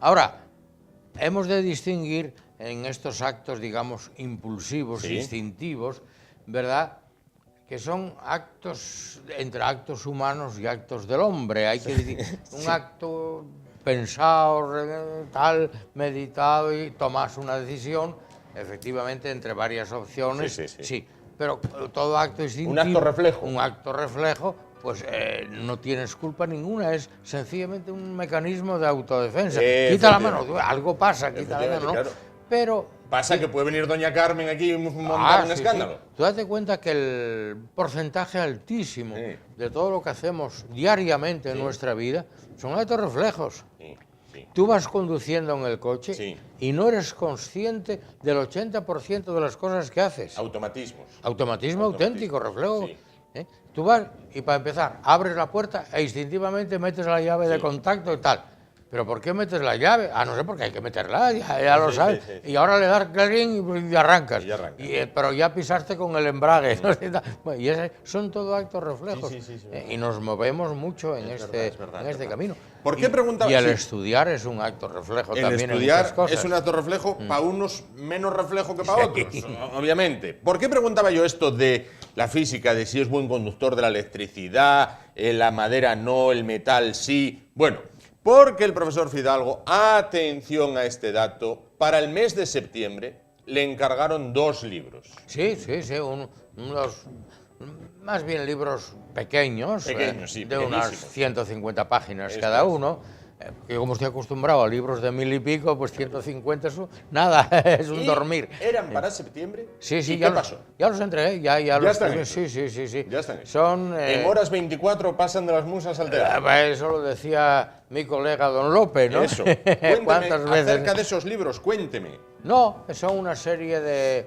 Ahora, hemos de distinguir en estos actos, digamos, impulsivos, instintivos, ¿verdad?, que son actos, entre actos humanos y actos del hombre. Hay que decir, un acto pensado, tal, meditado, y tomas una decisión, efectivamente, entre varias opciones. Sí. Pero todo acto instintivo... Un acto reflejo. Un acto reflejo, pues no tienes culpa ninguna, es sencillamente un mecanismo de autodefensa. Quita la mano, algo pasa, quita la mano, claro. Pero... Pasa que puede venir doña Carmen aquí y montar un escándalo. Sí. Tú date cuenta que el porcentaje altísimo de todo lo que hacemos diariamente en nuestra vida son actos reflejos. Tú vas conduciendo en el coche y no eres consciente del 80% de las cosas que haces. Automatismo auténtico, reflejo. Tú vas y, para empezar, abres la puerta e instintivamente metes la llave de contacto y tal. ¿Pero por qué metes la llave? No sé, porque hay que meterla, ya lo sabes. Y ahora le das clarín y arrancas. Pero ya pisaste con el embrague. Y son todo actos reflejos. Y nos movemos mucho en este camino. ¿Por qué preguntaba? Y el estudiar es un acto reflejo también. El estudiar es un acto reflejo, para unos menos reflejo que para otros, obviamente. ¿Por qué preguntaba yo esto de la física, de si es buen conductor de la electricidad, la madera no, el metal sí? Bueno, porque el profesor Fidalgo, atención a este dato, para el mes de septiembre le encargaron 2 libros. Sí, unos más bien libros pequeños, de unas 150 páginas cada uno. Yo, como estoy acostumbrado a libros de 1000 y pico, pues 150 es nada, es un dormir. ¿Eran para septiembre? Sí, ¿Y qué pasó? Ya los entregué, ya los están entregué. Sí. Ya están hechos. Son, en horas 24 pasan de las musas al teatro. Eso lo decía mi colega don Lope, ¿no? Eso. Cuénteme ¿Cuántas veces? acerca de esos libros, cuénteme. No, son una serie de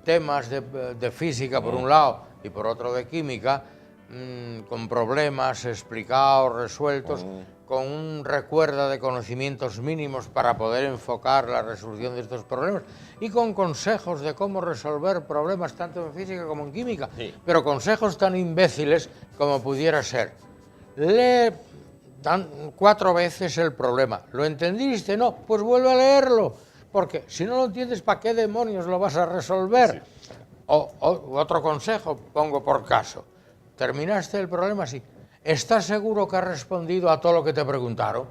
temas de física por un lado y por otro de química, con problemas explicados, resueltos, con un recuerdo de conocimientos mínimos para poder enfocar la resolución de estos problemas y con consejos de cómo resolver problemas tanto en física como en química, pero consejos tan imbéciles como pudiera ser. Lee 4 veces el problema. ¿Lo entendiste? No, pues vuelve a leerlo, porque si no lo entiendes, ¿para qué demonios lo vas a resolver? O otro consejo, pongo por caso. ¿Terminaste el problema? Sí. ¿Estás seguro que has respondido a todo lo que te preguntaron?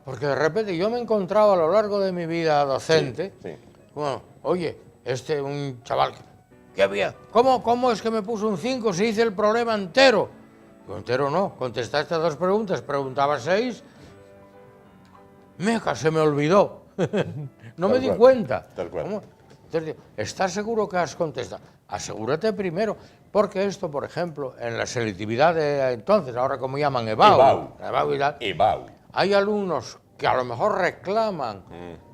Porque de repente yo me he encontrado a lo largo de mi vida docente, bueno, oye, un chaval, ¿qué había? ¿Cómo es que me puso un 5 si hice el problema entero? Yo, entero no, contestaste 2 preguntas, preguntaba 6, meca, se me olvidó, no me di cuenta. Tal cual. Entonces, ¿estás seguro que has contestado? Asegúrate primero, porque esto, por ejemplo, en la selectividad de entonces, ahora como llaman EBAU, hay alumnos que a lo mejor reclaman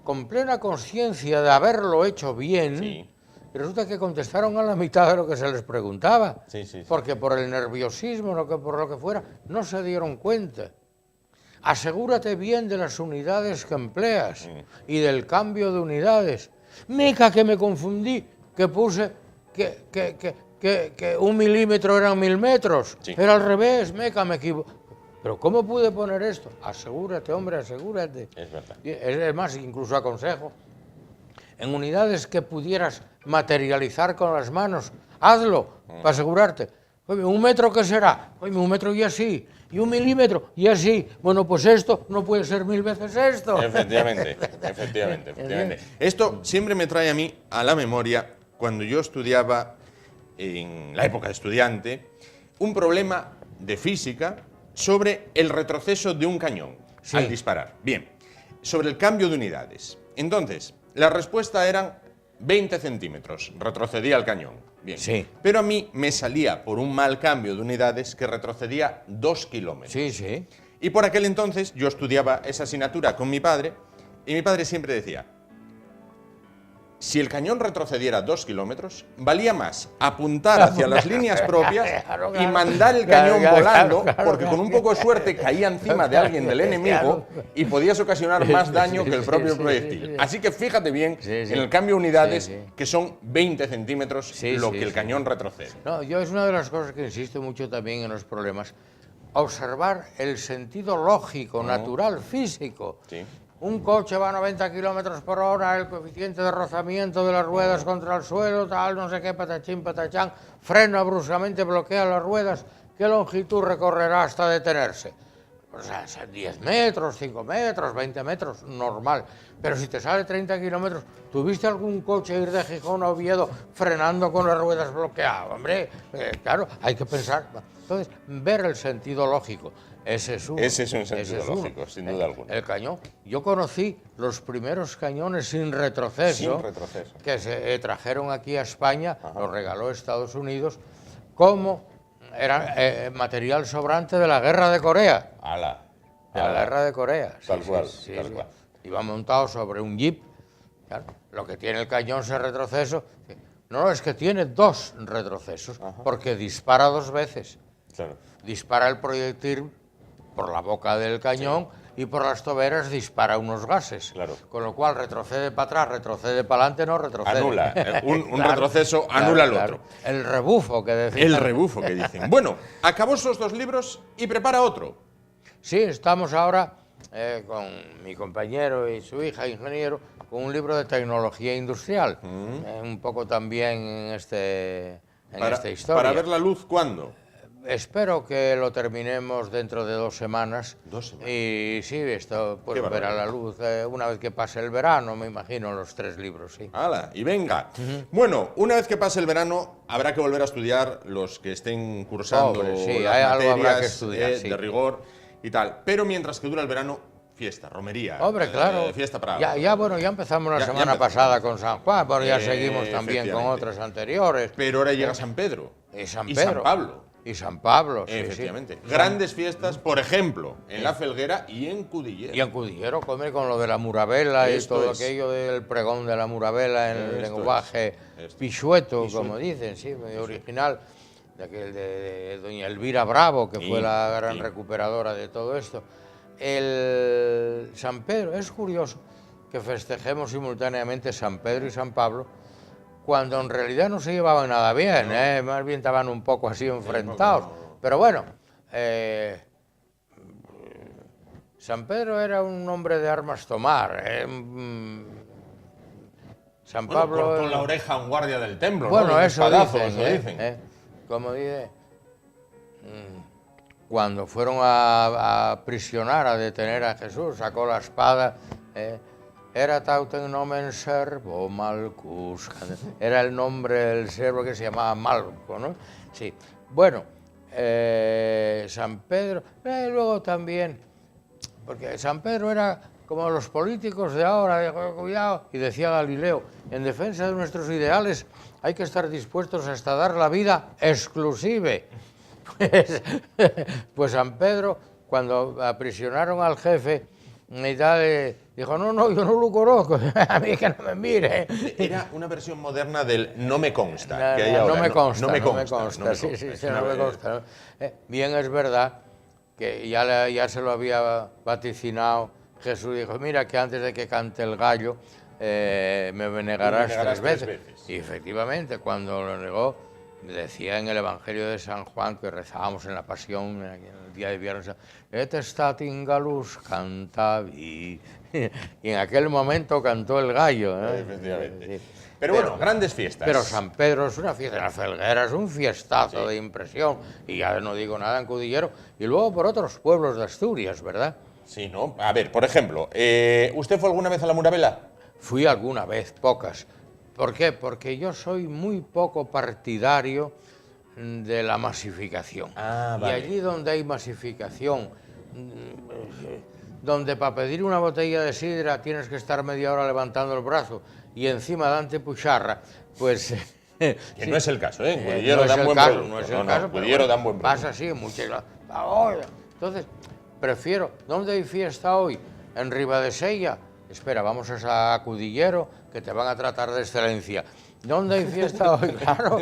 con plena conciencia de haberlo hecho bien, y resulta que contestaron a la mitad de lo que se les preguntaba, porque por el nerviosismo, por lo que fuera, no se dieron cuenta. Asegúrate bien de las unidades que empleas y del cambio de unidades. Meca, que me confundí, que puse que 1 milímetro eran 1000 metros. Era al revés, meca, me equivoqué. ¿Pero cómo pude poner esto? Asegúrate, hombre, asegúrate. Es verdad. Es más, incluso aconsejo, en unidades que pudieras materializar con las manos, hazlo, para asegurarte. Oye, ¿1 metro qué será? Oye, 1 metro y así. Y 1 milímetro y así. Bueno, pues esto no puede ser 1000 veces esto. Efectivamente. Esto siempre me trae a mí a la memoria cuando yo estudiaba en la época de estudiante, un problema de física sobre el retroceso de un cañón al disparar. Bien, sobre el cambio de unidades. Entonces, la respuesta eran 20 centímetros, retrocedía el cañón. Bien. Sí. Pero a mí me salía por un mal cambio de unidades que retrocedía 2 kilómetros. Sí, sí. Y por aquel entonces yo estudiaba esa asignatura con mi padre y mi padre siempre decía, si el cañón retrocediera 2 kilómetros, valía más apuntar hacia las líneas propias y mandar el cañón volando, porque con un poco de suerte caía encima de alguien del enemigo y podías ocasionar más daño que el propio proyectil. Así que fíjate bien en el cambio de unidades, que son 20 centímetros lo que el cañón retrocede. No, yo es una de las cosas que insisto mucho también en los problemas. Observar el sentido lógico, natural, físico. Sí. Un coche va a 90 kilómetros por hora, el coeficiente de rozamiento de las ruedas contra el suelo, tal, no sé qué, patachín, patachán, frena bruscamente, bloquea las ruedas. ¿Qué longitud recorrerá hasta detenerse? O sea, 10 metros, 5 metros, 20 metros, normal. Pero si te sale 30 kilómetros, ¿tuviste algún coche ir de Gijón a Oviedo frenando con las ruedas bloqueadas? Hombre, claro, hay que pensar. Entonces, ver el sentido lógico. Ese es un sentido lógico, sin duda alguna. El cañón. Yo conocí los primeros cañones sin retroceso, que se trajeron aquí a España, los regaló Estados Unidos, como era material sobrante de la guerra de Corea. De la guerra de Corea. Tal cual. Iba montado sobre un jeep. Claro, lo que tiene el cañón sin retroceso. No, es que tiene 2 retrocesos, porque dispara 2 veces. Claro. Dispara el proyectil por la boca del cañón y por las toberas dispara unos gases. Claro. Con lo cual retrocede para atrás, retrocede para adelante, no retrocede. Anula. Un retroceso anula el otro. El rebufo que decían. El rebufo que dicen. Bueno, acabó esos 2 libros y prepara otro. Sí, estamos ahora con mi compañero y su hija, ingeniero, con un libro de tecnología industrial. Un poco también en esta historia. ¿Para ver la luz cuándo? Espero que lo terminemos dentro de 2 semanas. 2 semanas. Y sí, esto pues verá la luz una vez que pase el verano, me imagino, los 3 libros, sí. ¡Hala! Y venga. Bueno, una vez que pase el verano, habrá que volver a estudiar los que estén cursando sí, las hay algo materias habrá que estudiar, sí. de rigor y tal. Pero mientras que dura el verano, fiesta, romería. Hombre, claro. Fiesta para... Ya empezamos la semana pasada con San Juan, pero ya seguimos también con otras anteriores. Pero ahora llega San Pedro. Y San Pablo. Y San Pablo, sí, efectivamente. Sí. Grandes fiestas, por ejemplo, en La Felguera y en Cudillero. Y en Cudillero, con lo de la Murabela y todo aquello del pregón de la Murabela en el lenguaje pichueto, como dicen, sí, muy original, de aquel de doña Elvira Bravo, que fue la gran recuperadora de todo esto. El San Pedro, es curioso que festejemos simultáneamente San Pedro y San Pablo, cuando en realidad no se llevaban nada bien, más bien estaban un poco así enfrentados. Pero bueno, San Pedro era un hombre de armas tomar. San Pablo... Cortó la oreja a un guardia del templo, bueno, ¿no? Eso dicen. Como dice, cuando fueron a aprisionar, a detener a Jesús, sacó la espada... Era tauten nomen servo Malcus. Era el nombre del servo que se llamaba Malco, ¿no? Sí. Bueno, San Pedro, luego también, porque San Pedro era como los políticos de ahora, de cuidado, y decía Galileo, en defensa de nuestros ideales hay que estar dispuestos hasta dar la vida exclusive. Pues San Pedro, cuando aprisionaron al jefe, y tal, dijo, no, yo no lo conozco, a mí que no me mire. Era una versión moderna del no me consta. No me consta. Bien, es verdad que ya se lo había vaticinado Jesús, dijo, mira que antes de que cante el gallo me negarás 3 veces. Y efectivamente, cuando lo negó, decía en el Evangelio de San Juan, que rezábamos en la Pasión, en el día de viernes, et estat in gallus cantavi. Y en aquel momento cantó el gallo. Efectivamente. Sí. Pero bueno, grandes fiestas. Pero San Pedro es una fiesta, en La Felguera es un fiestazo de impresión. Y ya no digo nada en Cudillero. Y luego por otros pueblos de Asturias, ¿verdad? Sí, ¿no? A ver, por ejemplo, ¿usted fue alguna vez a la Murabela? Fui alguna vez, pocas. ¿Por qué? Porque yo soy muy poco partidario de la masificación. Vale. Y allí donde hay masificación, donde para pedir una botella de sidra tienes que estar media hora levantando el brazo y encima dante pucharra, pues... Que sí. no es el caso, ¿eh? En No Cudillero es dan el buen caso, producto. no es el caso, pero Cudillero bueno, dan buen producto. pasa así en muchas... Entonces, prefiero... ¿Dónde hay fiesta hoy? En Ribadesella. Espera, vamos a esa Cudillero que te van a tratar de excelencia. ¿Dónde hay fiesta hoy? Claro,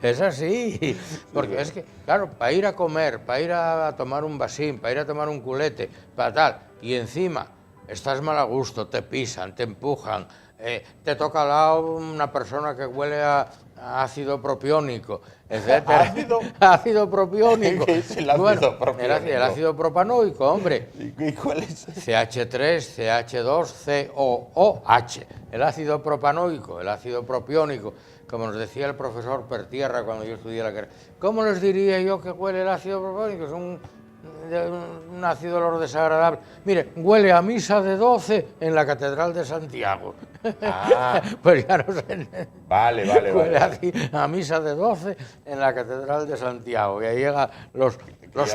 es así. Porque es que, claro, para ir a comer, para ir a tomar un vasín, para ir a tomar un culete, para tal, y encima estás mal a gusto, te pisan, te empujan, te toca al lado una persona que huele a ácido propiónico, etcétera. Ácido propiónico. ¿Qué es el ácido propiónico? El ácido propanoico, hombre. ¿Y cuál es? CH3, CH2, COOH, el ácido propanoico, el ácido propiónico, como nos decía el profesor Pertierra cuando yo estudié la carrera. ¿Cómo les diría yo que huele el ácido propiónico? Es un ácido olor desagradable. Mire, huele a misa de 12 en la Catedral de Santiago. Pues ya no sé. Vale. Huele a misa de 12 en la Catedral de Santiago. Y ahí llegan los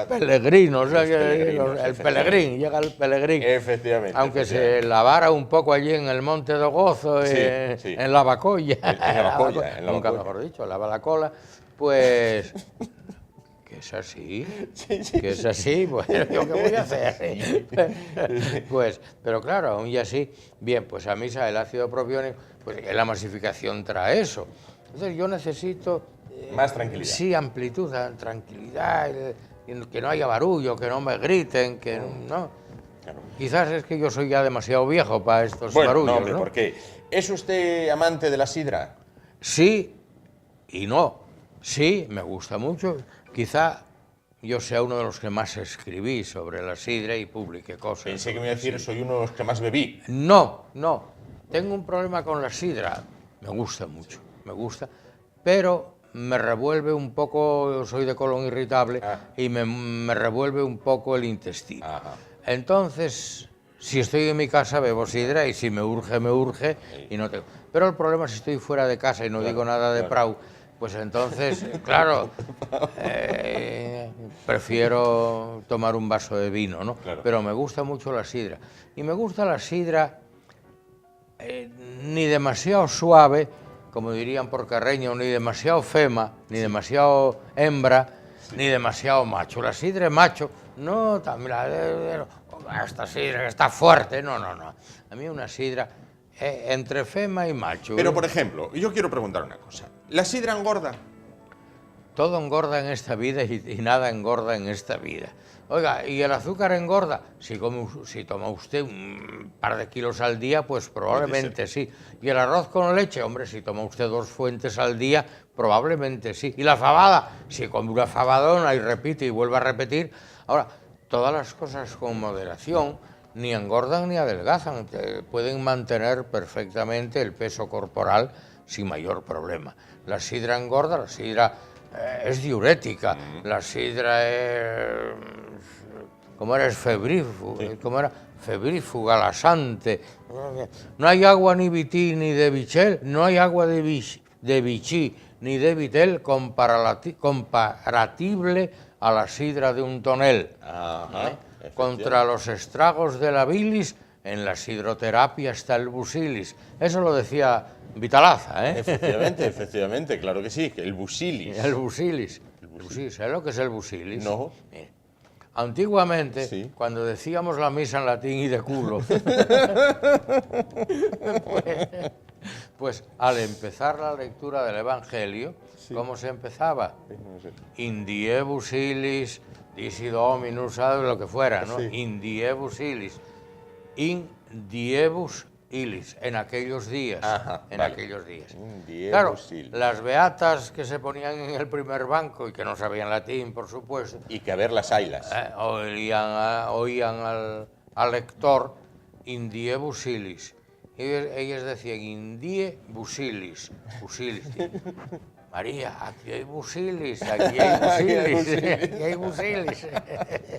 peregrinos, el pelegrín, llega el pelegrín. Efectivamente. Aunque se lavara un poco allí en el Monte de Gozo, Sí. en la Bacolla. En la Bacolla. Nunca mejor dicho, lava la cola. Pues... que es así, que es así, bueno, ¿yo qué voy a hacer? Pues, pero claro, aún y así, bien, pues a mí el ácido propiónico, pues la masificación trae eso. Entonces yo necesito... Más tranquilidad. Sí, amplitud, tranquilidad, que no haya barullo, que no me griten, que no... Claro. Quizás es que yo soy ya demasiado viejo para estos Bueno, barullos, no, hombre, ¿no? ¿por qué? ¿Es usted amante de la sidra? Sí y no. Sí, me gusta mucho. Quizá yo sea uno de los que más escribí sobre la sidra y publiqué cosas. Pensé que me iba a decir, soy uno de los que más bebí. No. Tengo un problema con la sidra. Me gusta mucho, me gusta, pero me revuelve un poco, soy de colon irritable, y me revuelve un poco el intestino. Ajá. Entonces, si estoy en mi casa bebo sidra y si me urge, y no tengo. Pero el problema es si estoy fuera de casa y no digo nada de Prau, pues entonces, claro, prefiero tomar un vaso de vino, ¿no? Claro. Pero me gusta mucho la sidra. Y me gusta la sidra ni demasiado suave, como dirían por Carreño, ni demasiado fema, ni demasiado hembra, ni demasiado macho. La sidra es macho, no, también esta sidra que está fuerte, no. A mí una sidra entre fema y macho. Pero, por ejemplo, yo quiero preguntar una cosa. ¿La sidra engorda? Todo engorda en esta vida y nada engorda en esta vida. Oiga, ¿y el azúcar engorda? Si toma usted un par de kilos al día, pues probablemente sí. ¿Y el arroz con leche? Hombre, si toma usted 2 fuentes al día, probablemente sí. ¿Y la fabada? Si come una fabadona y repite y vuelve a repetir. Ahora, todas las cosas con moderación ni engordan ni adelgazan. Pueden mantener perfectamente el peso corporal sin mayor problema. La sidra engorda, la sidra es diurética, la sidra es... ¿Cómo era? Es febrífuga, ¿cómo era? Febrífuga, lasante. No hay agua ni vití ni de bichel, no hay agua de bichí ni de vitel comparatible a la sidra de un tonel. Contra los estragos de la bilis, en la sidroterapia está el busilis. Eso lo decía Vitalaza, ¿eh? Efectivamente, claro que sí, el busilis. El busilis. ¿Sabes lo que es el busilis? No. Mira, antiguamente, Sí. cuando decíamos la misa en latín y de culo, pues al empezar la lectura del Evangelio, ¿cómo se empezaba? In die busilis, disi dominus, ¿sabes? Lo que fuera, ¿no? Sí. In die busilis, in diebus ilis, en aquellos días, Vale. aquellos días. In diebus Claro, ilis. las beatas que se ponían en el primer banco y que no sabían latín, por supuesto, Y que a ver las ailas. oían al lector in die busilis. Ellos decían in die busilis. María, aquí hay busilis, aquí hay busilis, aquí hay busilis.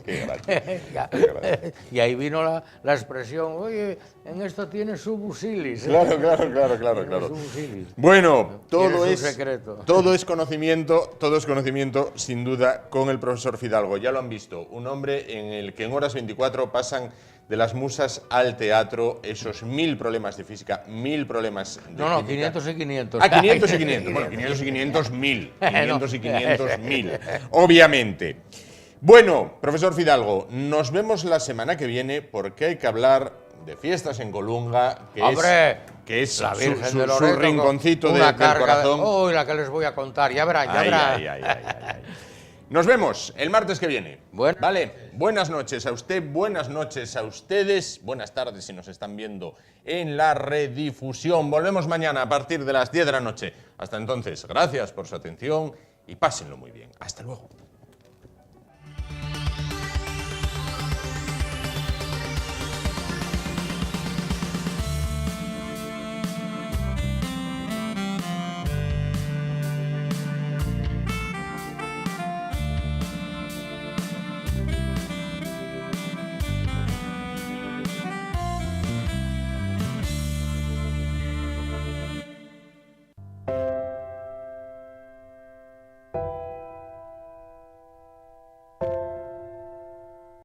Qué gracia. Y ahí vino la expresión, oye, en esto tiene su busilis. Claro. Tiene su busilis. Bueno, Tiene todo su es secreto. todo es conocimiento, sin duda, con el profesor Fidalgo. Ya lo han visto, un hombre en el que en Horas 24 pasan de las musas al teatro esos 1000 problemas de física, 1000 problemas de No, química. 500 y 500. Ah, 500 y 500. Bueno, 500 y 500, 1000. 500 y 500, 1000. Obviamente. Bueno, profesor Fidalgo, nos vemos la semana que viene porque hay que hablar de fiestas en Colunga, que es la Virgen su de Loreto, rinconcito una del carga corazón. Uy, la que les voy a contar, ya verán, ya verán. Ay. Nos vemos el martes que viene. Bueno. Vale, buenas noches a usted, buenas noches a ustedes, buenas tardes si nos están viendo en la redifusión. Volvemos mañana a partir de las 10 de la noche. Hasta entonces, gracias por su atención y pásenlo muy bien. Hasta luego.